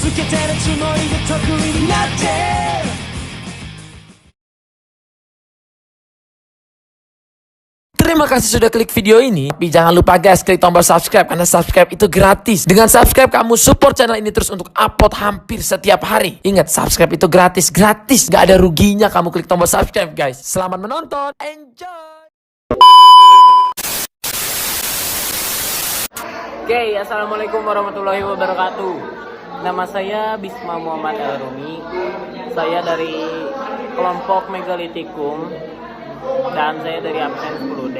Terima kasih sudah klik video ini. Tapi jangan lupa guys, klik tombol subscribe karena subscribe itu gratis. Dengan subscribe kamu support channel ini terus untuk upload hampir setiap hari. Ingat, subscribe itu gratis, gak ada ruginya kamu klik tombol subscribe guys. Selamat menonton, enjoy. Oke, assalamualaikum warahmatullahi wabarakatuh. Nama saya Bisma Muhammad El-Rumi. Saya dari kelompok Megalitikum dan saya dari absen 10D.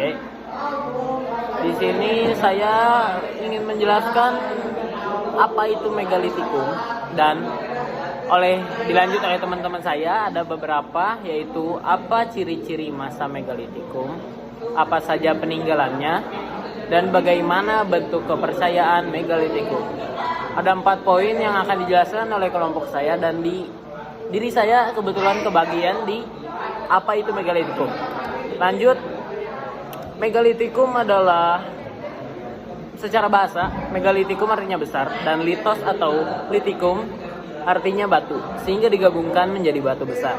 Di sini saya ingin menjelaskan apa itu Megalitikum dan dilanjut oleh teman-teman saya ada beberapa, yaitu apa ciri-ciri masa Megalitikum, apa saja peninggalannya, dan bagaimana bentuk kepercayaan Megalitikum. Ada 4 poin yang akan dijelaskan oleh kelompok saya dan diri saya kebetulan kebagian di apa itu Megalitikum. Lanjut, Megalitikum adalah secara bahasa, Megalitikum artinya besar dan litos atau litikum artinya batu, sehingga digabungkan menjadi batu besar.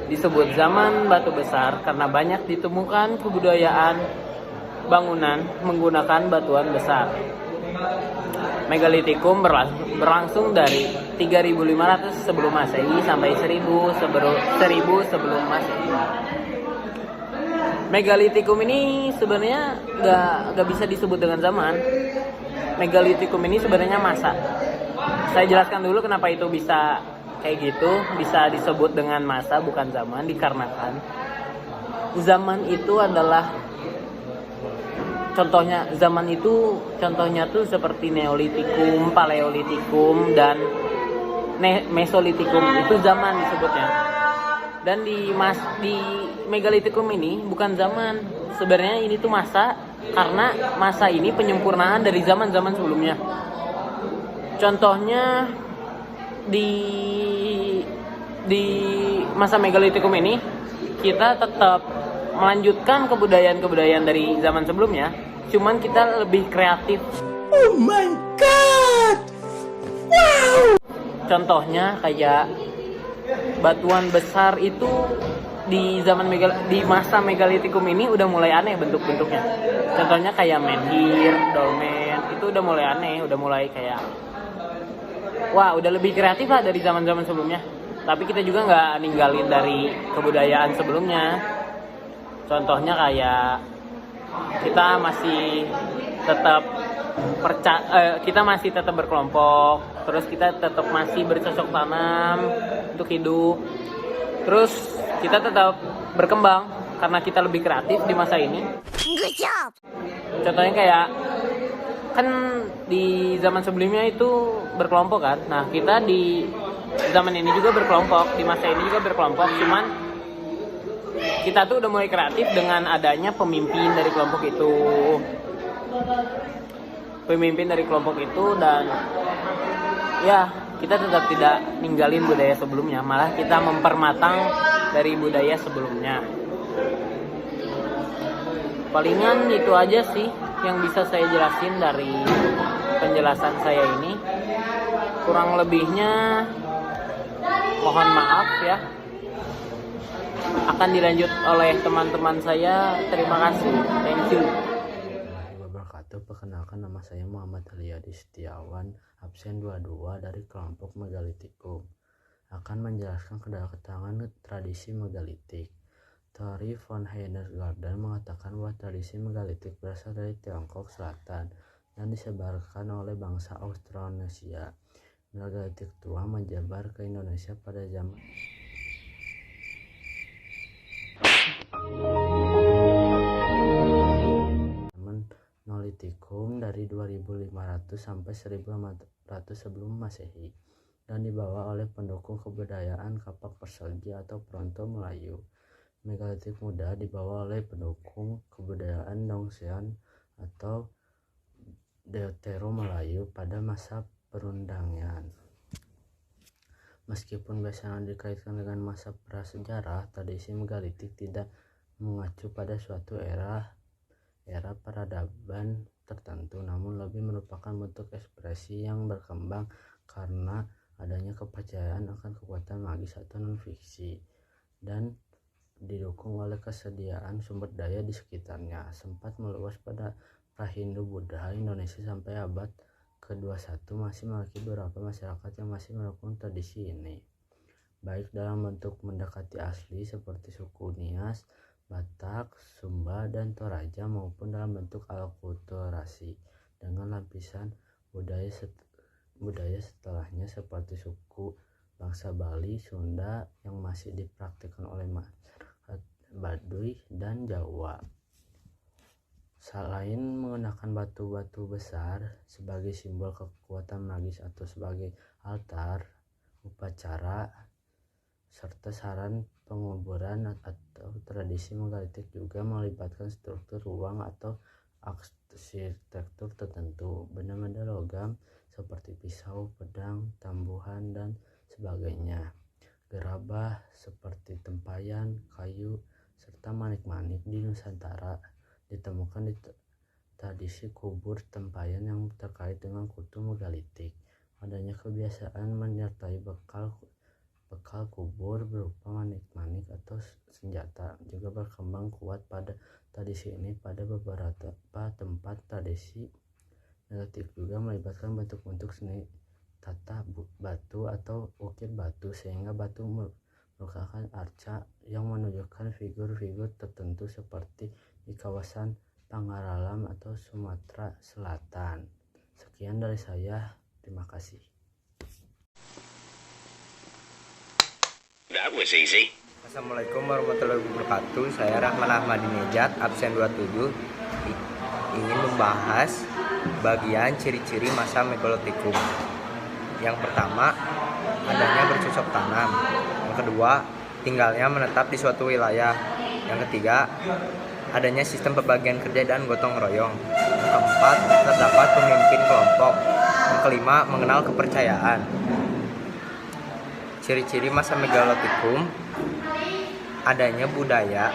Disebut zaman batu besar karena banyak ditemukan kebudayaan bangunan menggunakan batuan besar. Megalitikum berlangsung dari 3500 sebelum Masehi sampai 1000 sebelum Masehi. Megalitikum ini sebenarnya gak bisa disebut dengan zaman. Megalitikum ini sebenarnya masa. Saya jelaskan dulu kenapa itu bisa kayak gitu, bisa disebut dengan masa bukan zaman, dikarenakan zaman itu adalah contohnya tuh seperti Neolitikum, Paleolitikum, dan Mesolitikum. Itu zaman disebutnya. Dan di Megalitikum ini bukan zaman. Sebenarnya ini tuh masa, karena masa ini penyempurnaan dari zaman-zaman sebelumnya. Contohnya di masa Megalitikum ini kita tetap melanjutkan kebudayaan dari zaman sebelumnya, cuman kita lebih kreatif. Oh my god, wow. Contohnya kayak batuan besar itu di masa Megalitikum ini udah mulai aneh bentuk-bentuknya. Contohnya kayak menhir, dolmen, itu udah mulai aneh, udah mulai kayak wah, udah lebih kreatif lah dari zaman-zaman sebelumnya. Tapi kita juga nggak ninggalin dari kebudayaan sebelumnya. Contohnya kayak kita masih tetap berkelompok, terus kita tetap masih bercocok tanam untuk hidup, terus kita tetap berkembang karena kita lebih kreatif di masa ini. Good job. Contohnya kayak kan di zaman sebelumnya itu berkelompok kan, nah kita di zaman ini juga berkelompok, di masa ini juga berkelompok, cuman kita tuh udah mulai kreatif dengan adanya pemimpin dari kelompok itu, dan ya kita tetap tidak ninggalin budaya sebelumnya, malah kita mempermatang dari budaya sebelumnya. Palingan itu aja sih yang bisa saya jelasin dari penjelasan saya ini. Kurang lebihnya mohon maaf ya. Akan dilanjut oleh teman-teman saya. Terima kasih. Thank you. Perkenalkan, nama saya Muhammad Aliyadi Setiawan, absen 22 dari kelompok Megalitikum. Akan menjelaskan kedatangan tradisi megalitik. Teori von Heines-Garden mengatakan bahwa tradisi megalitik berasal dari Tiongkok Selatan dan disebarkan oleh bangsa Austronesia. Megalitik tua menyebar ke Indonesia pada zaman Neolitikum dari 2500 sampai 1500 sebelum Masehi dan dibawa oleh pendukung kebudayaan Kapak Persegi atau Pronto Melayu. Megalitik muda dibawa oleh pendukung kebudayaan Dongsean atau Deutero Melayu pada masa perundangan. Meskipun biasanya dikaitkan dengan masa prasejarah, tradisi megalitik tidak mengacu pada suatu era peradaban tertentu, namun lebih merupakan bentuk ekspresi yang berkembang karena adanya kepercayaan akan kekuatan magis atau non-fiksi, dan didukung oleh kesediaan sumber daya di sekitarnya. Sempat meluas pada Prahindu-Buddha, Indonesia sampai abad ke-21 masih memiliki beberapa masyarakat yang masih mendukung tradisi ini, baik dalam bentuk mendekati asli seperti suku Nias, Batak, Sumba, dan Toraja, maupun dalam bentuk akulturasi dengan lapisan budaya setelahnya seperti suku bangsa Bali, Sunda yang masih dipraktikkan oleh masyarakat Baduy dan Jawa. Selain menggunakan batu-batu besar sebagai simbol kekuatan magis atau sebagai altar upacara serta saran penguburan, atau tradisi megalitik juga melibatkan struktur ruang atau arsitektur tertentu. Benda-benda logam seperti pisau, pedang, tambuhan, dan sebagainya, gerabah seperti tempayan, kayu, serta manik-manik di Nusantara ditemukan di tradisi kubur tempayan yang terkait dengan kultur megalitik. Adanya kebiasaan menyertai bekal kubur berupa manik-manik atau senjata juga berkembang kuat pada tradisi ini. Pada beberapa tempat tradisi megalitik juga melibatkan bentuk-bentuk seni tata batu atau ukir batu, sehingga batu merupakan arca yang menunjukkan figur-figur tertentu seperti di kawasan Pangaralam atau Sumatera Selatan. Sekian dari saya, terima kasih. That was easy. Assalamualaikum warahmatullahi wabarakatuh. Saya Rahman Ahmadi Nejat, absen 27, ingin membahas bagian ciri-ciri masa megalotikum. Yang pertama, adanya bercocok tanam. Yang kedua, tinggalnya menetap di suatu wilayah. Yang ketiga, adanya sistem pembagian kerja dan gotong royong. Yang keempat, terdapat pemimpin kelompok. Yang kelima, mengenal kepercayaan. Ciri-ciri masa megalotikum: adanya budaya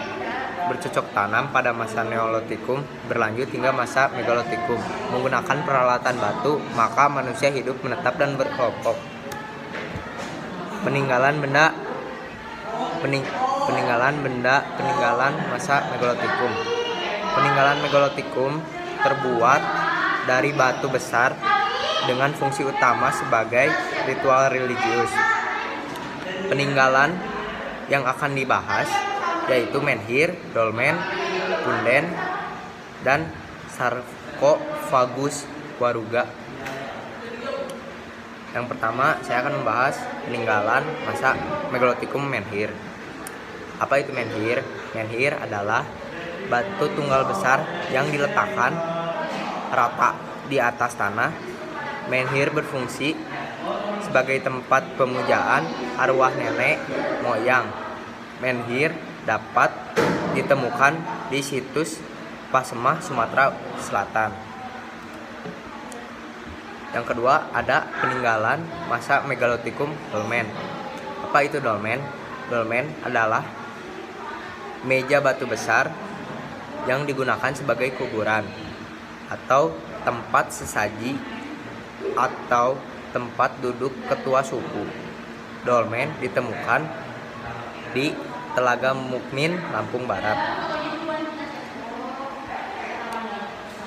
bercocok tanam pada masa neolitikum berlanjut hingga masa megalotikum. Menggunakan peralatan batu, maka manusia hidup menetap dan berkelompok. Peninggalan masa megalotikum. Peninggalan megalotikum terbuat dari batu besar dengan fungsi utama sebagai ritual religius. Peninggalan yang akan dibahas yaitu menhir, dolmen, punden, dan sarkofagus waruga. Yang pertama, saya akan membahas peninggalan masa megalotikum menhir. Apa itu menhir? Menhir adalah batu tunggal besar yang diletakkan rata di atas tanah. Menhir berfungsi sebagai tempat pemujaan arwah nenek moyang. Menhir dapat ditemukan di situs Pasemah, Sumatera Selatan. Yang kedua, ada peninggalan masa megalotikum dolmen. Apa itu dolmen? Dolmen adalah meja batu besar yang digunakan sebagai kuburan atau tempat sesaji atau tempat duduk ketua suku. Dolmen ditemukan di Telaga Mukmin, Lampung Barat.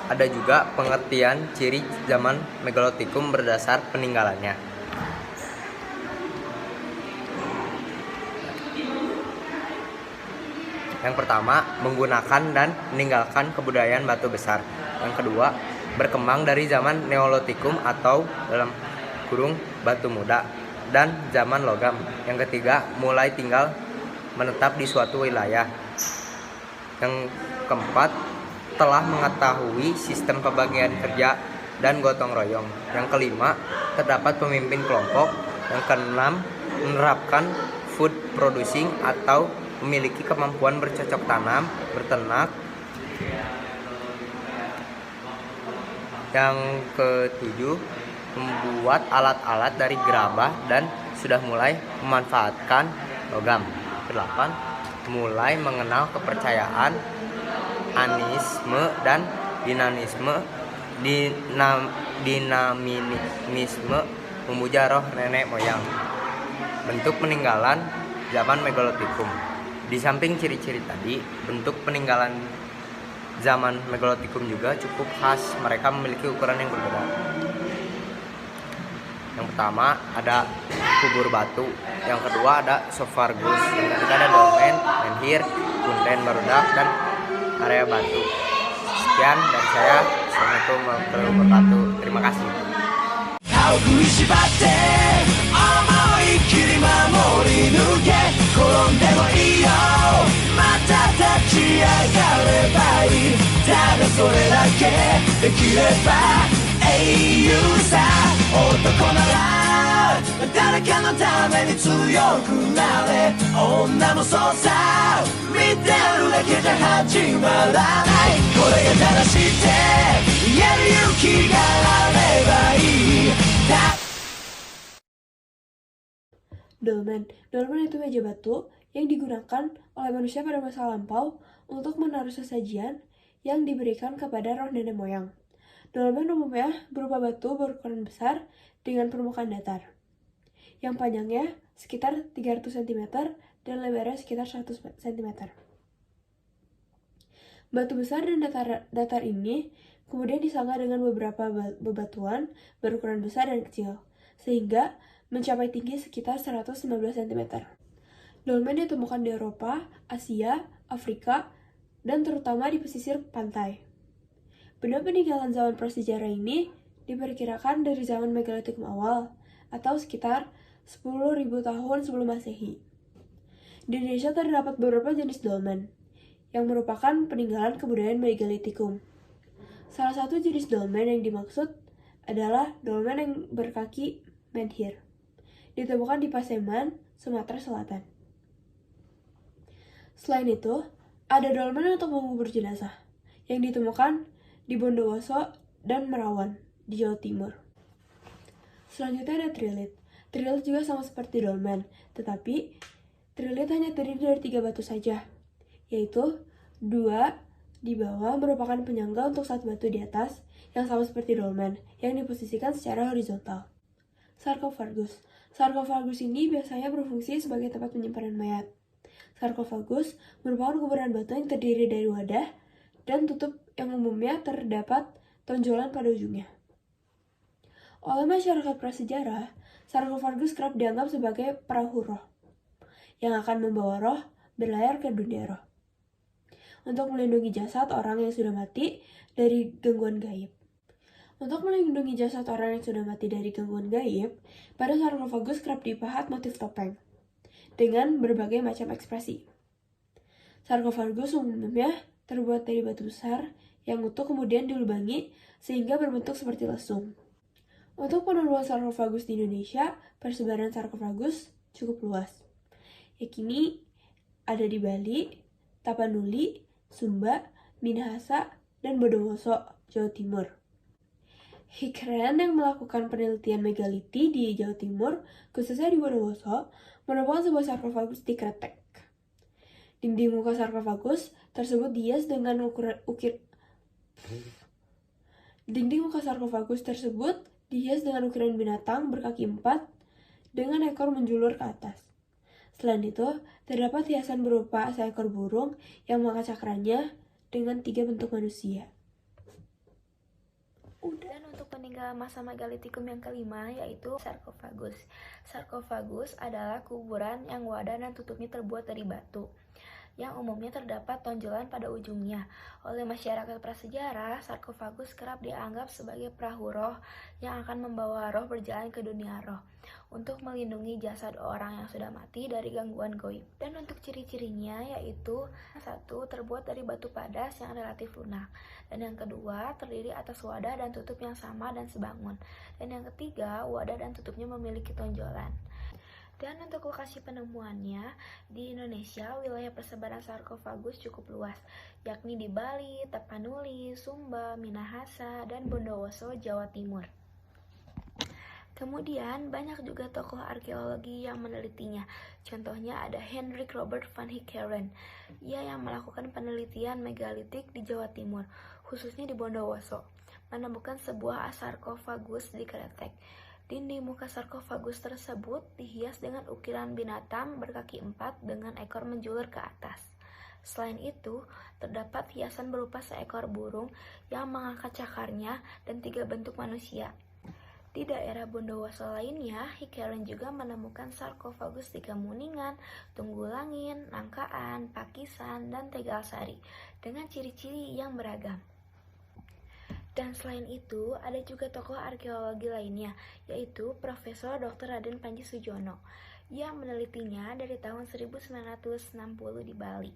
Ada juga pengertian ciri zaman megalotikum berdasar peninggalannya. Yang pertama, menggunakan dan meninggalkan kebudayaan batu besar. Yang kedua, berkembang dari zaman neolitikum atau dalam kurung batu muda dan zaman logam. Yang ketiga, mulai tinggal menetap di suatu wilayah. Yang keempat, telah mengetahui sistem pembagian kerja dan gotong royong. Yang kelima, terdapat pemimpin kelompok. Yang keenam, menerapkan food producing atau memiliki kemampuan bercocok tanam, berternak. Yang ketujuh, membuat alat-alat dari gerabah dan sudah mulai memanfaatkan logam. Kedelapan, mulai mengenal kepercayaan, animisme dan dinamisme, memuja roh nenek moyang. Bentuk peninggalan zaman Megalitikum. Di samping ciri-ciri tadi, bentuk peninggalan zaman Megalitikum juga cukup khas. Mereka memiliki ukuran yang berbeda. Yang pertama ada kubur batu, yang kedua ada Sarcophagus, yang ketiga ada dolmen, menhir, punden barudak, dan area batu. Sekian dari saya. Assalamualaikum warahmatullahi wabarakatuh. Terima kasih. 歯を食いしばって思いっきり守り抜け転んでもいいよまた立ち上がればいいただそれだけできれば英雄さ男なら誰かのために強くなれ女もそうさ見てるだけじゃ始まらないこれが正しいって言える勇気があればいいDolmen. Dolmen itu meja batu yang digunakan oleh manusia pada masa lampau untuk menaruh sesajian yang diberikan kepada roh nenek moyang. Dolmen umumnya berupa batu berukuran besar dengan permukaan datar, yang panjangnya sekitar 300 cm dan lebarnya sekitar 100 cm. Batu besar dan datar ini kemudian disangga dengan beberapa bebatuan berukuran besar dan kecil, sehingga mencapai tinggi sekitar 115 cm. Dolmen ditemukan di Eropa, Asia, Afrika, dan terutama di pesisir pantai. Benda peninggalan zaman prasejarah ini diperkirakan dari zaman Megalitikum awal, atau sekitar 10.000 tahun sebelum Masehi. Di Indonesia terdapat beberapa jenis dolmen, yang merupakan peninggalan kebudayaan Megalitikum. Salah satu jenis dolmen yang dimaksud adalah dolmen yang berkaki menhir, ditemukan di Paseman, Sumatera Selatan. Selain itu, ada dolmen untuk mengubur jenazah, yang ditemukan di Bondowoso dan Merawan, di Jawa Timur. Selanjutnya ada trilit. Trilit juga sama seperti dolmen, tetapi trilit hanya terdiri dari 3 batu saja, yaitu 2 di bawah merupakan penyangga untuk 1 batu di atas, yang sama seperti dolmen, yang diposisikan secara horizontal. Sarcophagus. Sarcophagus ini biasanya berfungsi sebagai tempat penyimpanan mayat. Sarcophagus merupakan kuburan batu yang terdiri dari wadah dan tutup yang umumnya terdapat tonjolan pada ujungnya. Oleh masyarakat prasejarah, sarcophagus kerap dianggap sebagai perahu roh yang akan membawa roh berlayar ke dunia roh untuk melindungi jasad orang yang sudah mati dari gangguan gaib. Untuk melindungi jasad orang yang sudah mati dari gangguan gaib, pada sarcophagus kerap dipahat motif topeng dengan berbagai macam ekspresi. Sarcophagus umumnya terbuat dari batu besar yang utuh kemudian dilubangi sehingga berbentuk seperti lesung. Untuk penemuan sarcophagus di Indonesia, persebaran sarcophagus cukup luas, yakni ada di Bali, Tapanuli, Sumba, Minahasa, dan Bondowoso, Jawa Timur. Hikren yang melakukan penelitian megaliti di Jawa Timur, khususnya di Bondowoso, menemukan sebuah sarcophagus di Kretek. Dinding muka sarcophagus tersebut dihias dengan ukiran binatang berkaki 4 dengan ekor menjulur ke atas. Selain itu, terdapat hiasan berupa seekor burung yang mengangkat cakranya dengan 3 bentuk manusia. Dan untuk peninggalan masa Megalitikum yang kelima yaitu sarcophagus. Sarcophagus adalah kuburan yang wadah dan tutupnya terbuat dari batu, yang umumnya terdapat tonjolan pada ujungnya. Oleh masyarakat prasejarah, sarcophagus kerap dianggap sebagai perahu roh yang akan membawa roh berjalan ke dunia roh untuk melindungi jasad orang yang sudah mati dari gangguan gaib. Dan untuk ciri-cirinya yaitu 1. Terbuat dari batu padas yang relatif lunak, dan yang kedua terdiri atas wadah dan tutup yang sama dan sebangun, dan yang ketiga wadah dan tutupnya memiliki tonjolan. Dan untuk lokasi penemuannya, di Indonesia wilayah persebaran sarcophagus cukup luas, yakni di Bali, Tapanuli, Sumba, Minahasa, dan Bondowoso, Jawa Timur. Kemudian banyak juga tokoh arkeologi yang menelitinya. Contohnya ada Hendrik Robert van Heeckeren. Ia yang melakukan penelitian megalitik di Jawa Timur, khususnya di Bondowoso, menemukan sebuah sarcophagus di Kretek. Dinding muka sarkofagus tersebut dihias dengan ukiran binatang berkaki 4 dengan ekor menjulur ke atas. Selain itu, terdapat hiasan berupa seekor burung yang mengangkat cakarnya dan 3 bentuk manusia. Di daerah Bondowoso lainnya, Hikeren juga menemukan sarkofagus di Kamuningan, Tunggulangin, Nangkaan, Pakisan, dan Tegalsari dengan ciri-ciri yang beragam. Dan selain itu, ada juga tokoh arkeologi lainnya, yaitu Profesor Dr. Raden Panji Sujono, yang menelitinya dari tahun 1960 di Bali.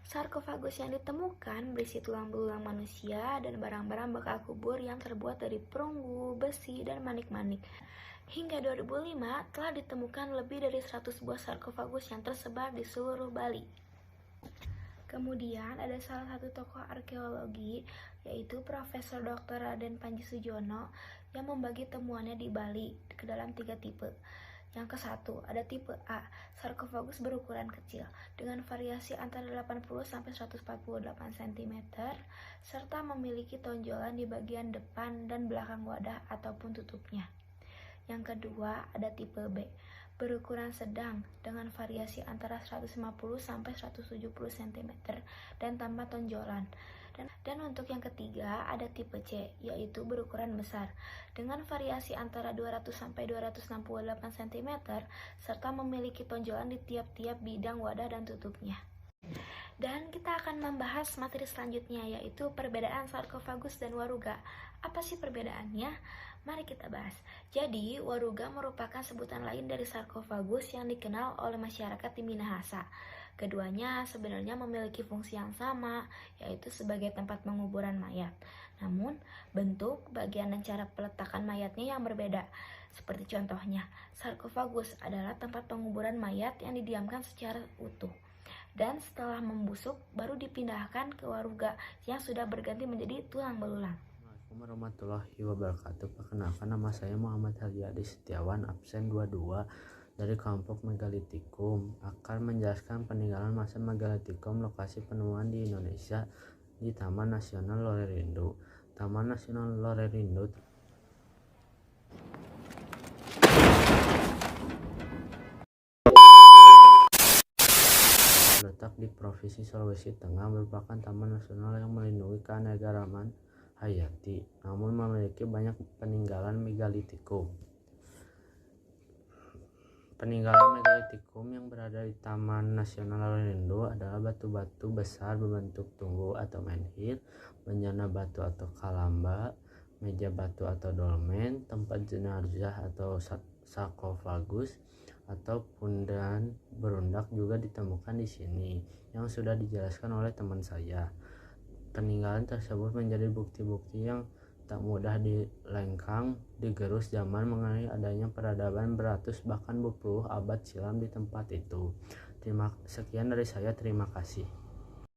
Sarkofagus yang ditemukan berisi tulang belulang manusia dan barang-barang bekal kubur yang terbuat dari perunggu, besi, dan manik-manik. Hingga 2005 telah ditemukan lebih dari 100 buah sarkofagus yang tersebar di seluruh Bali. Kemudian ada salah satu tokoh arkeologi, yaitu Profesor Dr. Raden Panji Sujono, yang membagi temuannya di Bali ke dalam 3 tipe. Yang ke-1, ada tipe A, sarkofagus berukuran kecil dengan variasi antara 80-148 cm serta memiliki tonjolan di bagian depan dan belakang wadah ataupun tutupnya. Yang kedua, ada tipe B, berukuran sedang dengan variasi antara 150-170 cm dan tanpa tonjolan. Dan untuk yang ketiga, ada tipe C, yaitu berukuran besar dengan variasi antara 200-268 cm serta memiliki tonjolan di tiap-tiap bidang wadah dan tutupnya. Dan kita akan membahas materi selanjutnya, yaitu perbedaan sarkofagus dan waruga. Apa sih perbedaannya? Mari kita bahas. Jadi, waruga merupakan sebutan lain dari sarkofagus yang dikenal oleh masyarakat di Minahasa. Keduanya sebenarnya memiliki fungsi yang sama, yaitu sebagai tempat penguburan mayat. Namun, bentuk, bagian, dan cara peletakan mayatnya yang berbeda. Seperti contohnya, sarkofagus adalah tempat penguburan mayat yang didiamkan secara utuh. Dan setelah membusuk, baru dipindahkan ke waruga yang sudah berganti menjadi tulang belulang. Assalamualaikum warahmatullahi wabarakatuh. Perkenalkan, nama saya Muhammad Haryadi Setiawan, absen 22 dari kelompok Megalitikum, akan menjelaskan peninggalan masa Megalitikum, lokasi penemuan di Indonesia di Taman Nasional Lorerindo. Taman Nasional Lorerindo terletak di Provinsi Sulawesi Tengah, merupakan taman nasional yang melindungi keanekaragaman hayati, namun memiliki banyak peninggalan Megalitikum. Peninggalan Megalitikum yang berada di Taman Nasional Lorerindo adalah batu-batu besar berbentuk tunggu atau menhir, bencana batu atau kalamba, meja batu atau dolmen, tempat jenazah atau sarkofagus, atau pundan berundak juga ditemukan di sini, yang sudah dijelaskan oleh teman saya. Peninggalan tersebut menjadi bukti-bukti yang tak mudah dilengkang digerus zaman mengenai adanya peradaban beratus bahkan berpuluh abad silam di tempat itu. Sekian dari saya, terima kasih.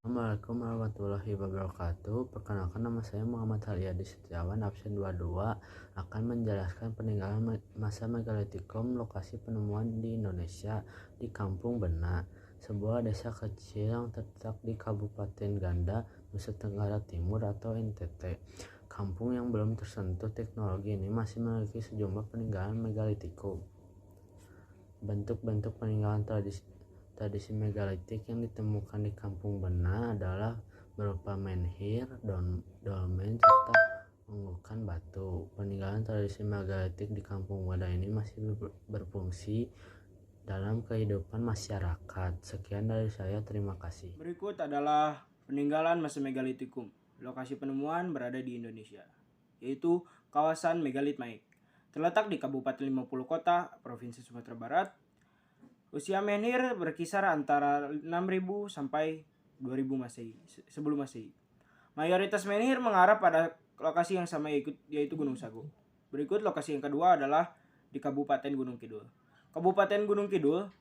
Assalamualaikum warahmatullahi wabarakatuh. Perkenalkan, nama saya Muhammad Haryadi Setiawan, absen 22, akan menjelaskan peninggalan masa Megalitikum, lokasi penemuan di Indonesia di Kampung Bena, sebuah desa kecil yang terletak di Kabupaten Ganda, Nusa Tenggara Timur atau NTT. Kampung yang belum tersentuh teknologi ini masih memiliki sejumlah peninggalan Megalitikum. Bentuk-bentuk peninggalan tradisi megalitik yang ditemukan di Kampung Bena adalah berupa menhir, dolmen, serta unggukan batu. Peninggalan tradisi megalitik di Kampung Bena ini masih berfungsi dalam kehidupan masyarakat. Sekian dari saya, terima kasih. Berikut adalah peninggalan masa Megalitikum. Lokasi penemuan berada di Indonesia, yaitu kawasan Megalit Maik. Terletak di Kabupaten 50 Kota, Provinsi Sumatera Barat. Usia menhir berkisar antara 6.000 sampai 2.000 Masehi, sebelum Masehi. Mayoritas menhir mengarah pada lokasi yang sama, yaitu Gunung Sago. Berikut lokasi yang kedua adalah di Kabupaten Gunung Kidul. Kabupaten Gunung Kidul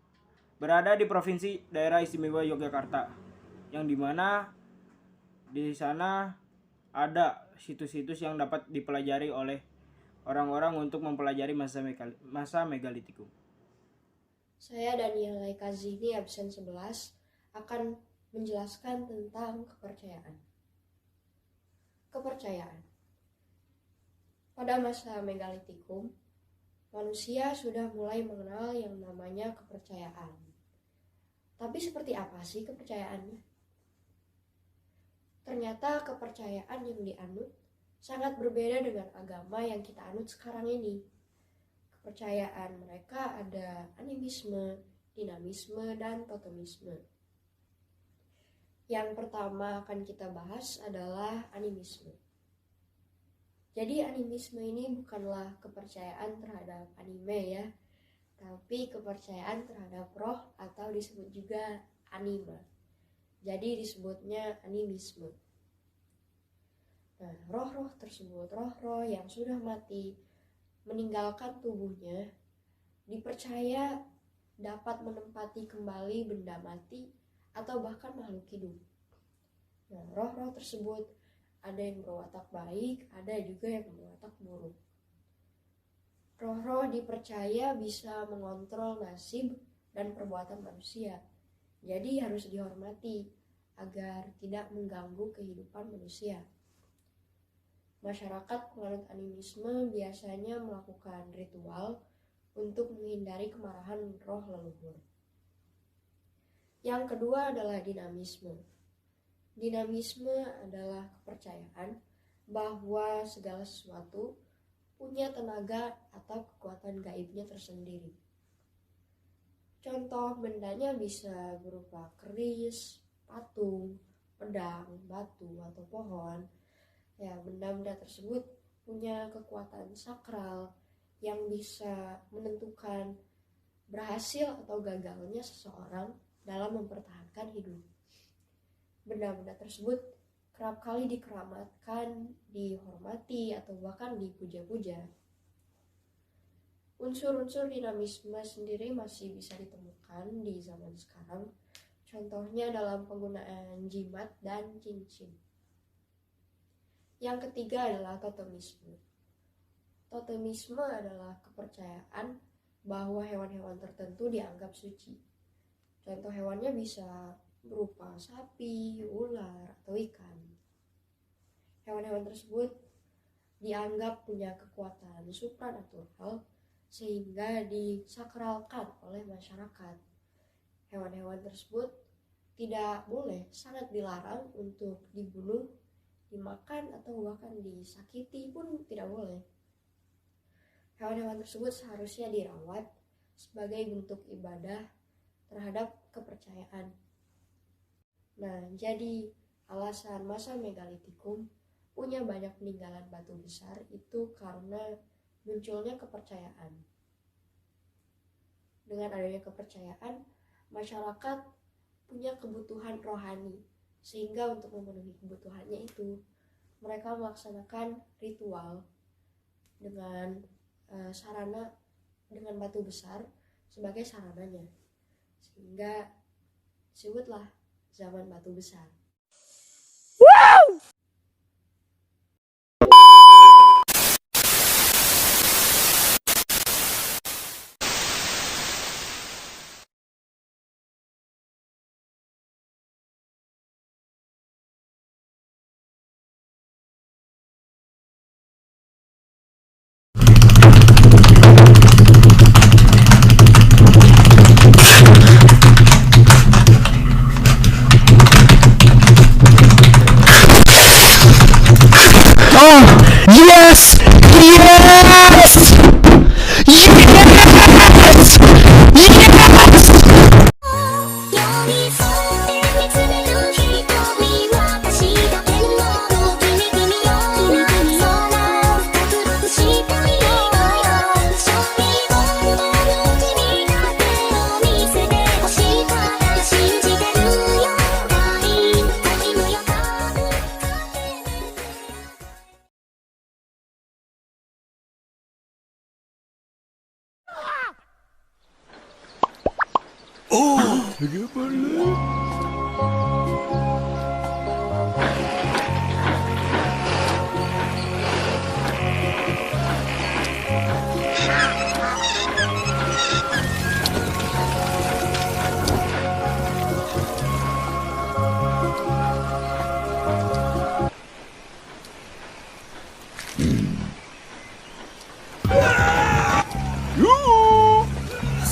berada di Provinsi Daerah Istimewa Yogyakarta, yang dimana di sana ada situs-situs yang dapat dipelajari oleh orang-orang untuk mempelajari masa Megalitikum. Saya Daniel Kazini, absen 11, akan menjelaskan tentang kepercayaan. Kepercayaan. Pada masa Megalitikum, manusia sudah mulai mengenal yang namanya kepercayaan. Tapi seperti apa sih kepercayaannya? Ternyata kepercayaan yang dianut sangat berbeda dengan agama yang kita anut sekarang ini. Kepercayaan mereka ada animisme, dinamisme, dan totemisme. Yang pertama akan kita bahas adalah animisme. Jadi animisme ini bukanlah kepercayaan terhadap anime ya, tapi kepercayaan terhadap roh atau disebut juga anima. Jadi disebutnya animisme. Nah, roh-roh tersebut, roh-roh yang sudah mati, meninggalkan tubuhnya, dipercaya dapat menempati kembali benda mati atau bahkan makhluk hidup. Nah, roh-roh tersebut ada yang berwatak baik, ada juga yang berwatak buruk. Roh-roh dipercaya bisa mengontrol nasib dan perbuatan manusia. Jadi harus dihormati agar tidak mengganggu kehidupan manusia. Masyarakat penganut animisme biasanya melakukan ritual untuk menghindari kemarahan roh leluhur. Yang kedua adalah dinamisme. Dinamisme adalah kepercayaan bahwa segala sesuatu punya tenaga atau kekuatan gaibnya tersendiri. Contoh bendanya bisa berupa keris, patung, pedang, batu, atau pohon. Ya, benda-benda tersebut punya kekuatan sakral yang bisa menentukan berhasil atau gagalnya seseorang dalam mempertahankan hidup. Benda-benda tersebut kerap kali dikeramatkan, dihormati, atau bahkan dipuja-puja. Unsur-unsur dinamisme sendiri masih bisa ditemukan di zaman sekarang, contohnya dalam penggunaan jimat dan cincin. Yang ketiga adalah totemisme. Totemisme adalah kepercayaan bahwa hewan-hewan tertentu dianggap suci. Contoh hewannya bisa berupa sapi, ular, atau ikan. Hewan-hewan tersebut dianggap punya kekuatan supranatural sehingga disakralkan oleh masyarakat. Hewan-hewan tersebut tidak boleh, sangat dilarang untuk dibunuh, dimakan, atau bahkan disakiti pun tidak boleh. Hewan-hewan tersebut seharusnya dirawat sebagai bentuk ibadah terhadap kepercayaan. Nah, jadi alasan masa megalitikum punya banyak peninggalan batu besar itu karena munculnya kepercayaan. Dengan adanya kepercayaan, masyarakat punya kebutuhan rohani, sehingga untuk memenuhi kebutuhannya itu mereka melaksanakan ritual dengan sarana dengan batu besar sebagai sarananya, sehingga disebutlah zaman batu besar. Yes! Yes!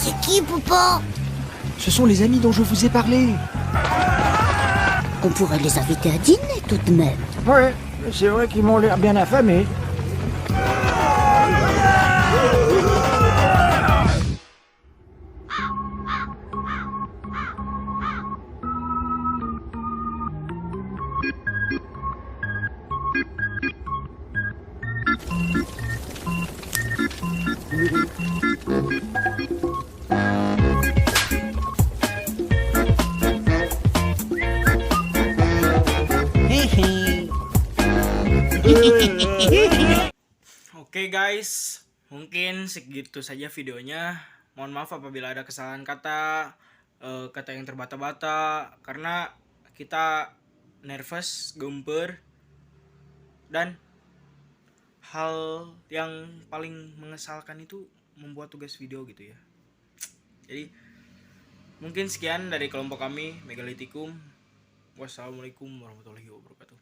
C'est qui, Poupon? Ce sont les amis dont je vous ai parlé. On pourrait les inviter à dîner tout de même. Ouais, c'est vrai qu'ils m'ont l'air bien affamés. Oke guys, mungkin segitu saja videonya. Mohon maaf apabila ada kesalahan kata, kata yang terbata-bata, karena kita nervous, gemper, dan hal yang paling mengesalkan itu membuat tugas video gitu ya. Jadi mungkin sekian dari kelompok kami Megalitikum. Wassalamualaikum warahmatullahi wabarakatuh.